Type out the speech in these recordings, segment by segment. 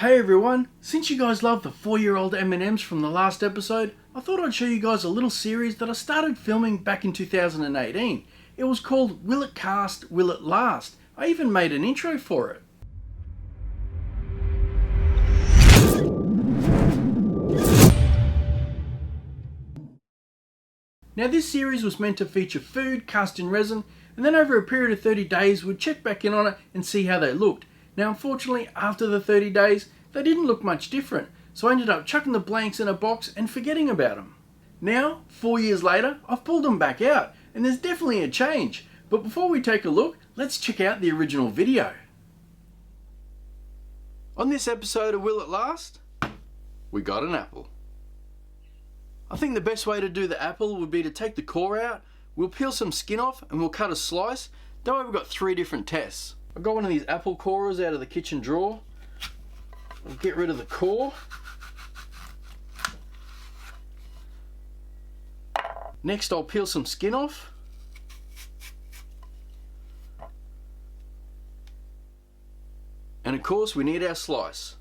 Hey everyone, since you guys love the 4-year-old M&Ms from the last episode, I thought I'd show you guys a little series that I started filming back in 2018. It was called Will It Cast, Will It Last? I even made an intro for it. Now this series was meant to feature food cast in resin, and then over a period of 30 days we'd check back in on it and see how they looked. Now unfortunately after the 30 days they didn't look much different, so I ended up chucking the blanks in a box and forgetting about them. Now, 4 years later, I've pulled them back out and there's definitely a change. But before we take a look, let's check out the original video. On this episode of Will It Last? We got an apple. I think the best way to do the apple would be to take the core out, we'll peel some skin off and we'll cut a slice. That way we've got 3 different tests. I've got one of these apple corers out of the kitchen drawer. I'll get rid of the core. Next I'll peel some skin off. And of course we need our slice.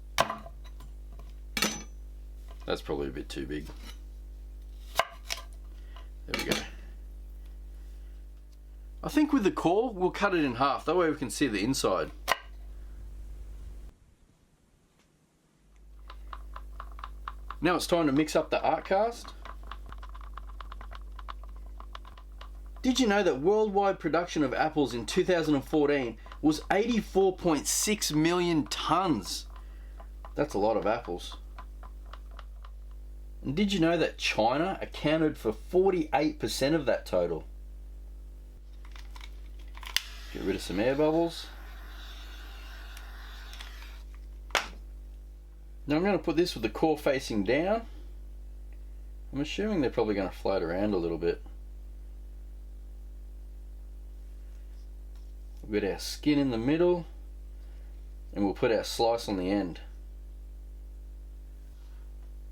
That's probably a bit too big. There we go. I think with the core we'll cut it in half, that way we can see the inside. Now it's time to mix up the art cast. Did you know that worldwide production of apples in 2014 was 84.6 million tons? That's a lot of apples. And did you know that China accounted for 48% of that total? Get rid of some air bubbles. Now I'm going to put this with the core facing down. I'm assuming they're probably going to float around a little bit. We've got our skin in the middle and we'll put our slice on the end.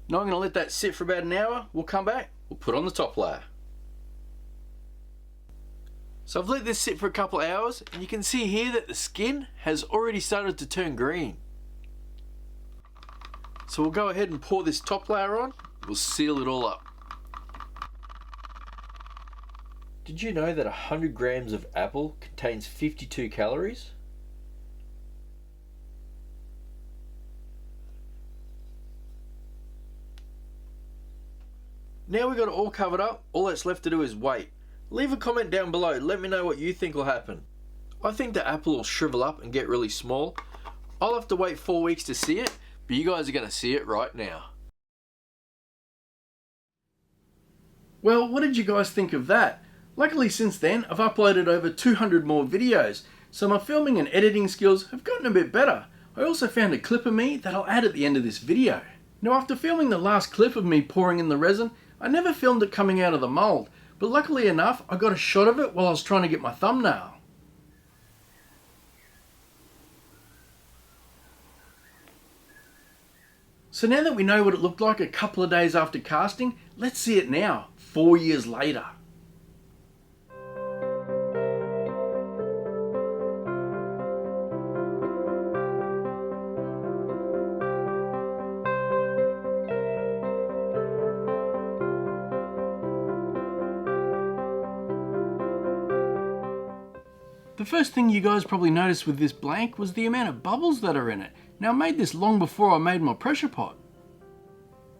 Now I'm going to let that sit for about an hour. We'll come back, we'll put on the top layer. So I've let this sit for a couple of hours and you can see here that the skin has already started to turn green. So we'll go ahead and pour this top layer on. We'll seal it all up. Did you know that 100 grams of apple contains 52 calories? Now we've got it all covered up, all that's left to do is wait. Leave a comment down below, let me know what you think will happen. I think the apple will shrivel up and get really small. I'll have to wait 4 weeks to see it, but you guys are going to see it right now. Well, what did you guys think of that? Luckily since then, I've uploaded over 200 more videos, so my filming and editing skills have gotten a bit better. I also found a clip of me that I'll add at the end of this video. Now after filming the last clip of me pouring in the resin, I never filmed it coming out of the mold, but luckily enough, I got a shot of it while I was trying to get my thumbnail. So now that we know what it looked like a couple of days after casting, let's see it now, 4 years later. The first thing you guys probably noticed with this blank was the amount of bubbles that are in it. Now I made this long before I made my pressure pot.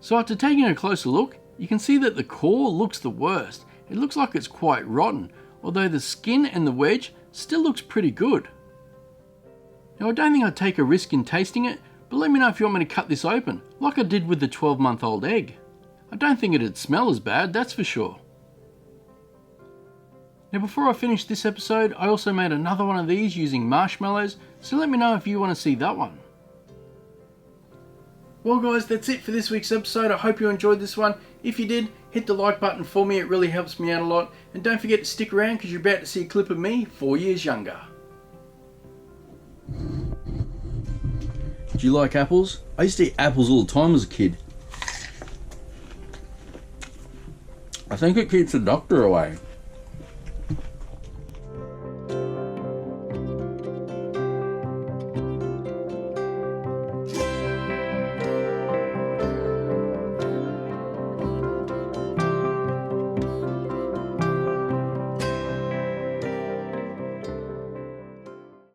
So after taking a closer look, you can see that the core looks the worst. It looks like it's quite rotten, although the skin and the wedge still looks pretty good. Now I don't think I'd take a risk in tasting it, but let me know if you want me to cut this open, like I did with the 12-month-old egg. I don't think it'd smell as bad, that's for sure. Now before I finish this episode, I also made another one of these using marshmallows, so let me know if you want to see that one. Well guys, that's it for this week's episode. I hope you enjoyed this one. If you did, hit the like button for me, it really helps me out a lot. And don't forget to stick around because you're about to see a clip of me 4 years younger. Do you like apples? I used to eat apples all the time as a kid. I think it keeps the doctor away.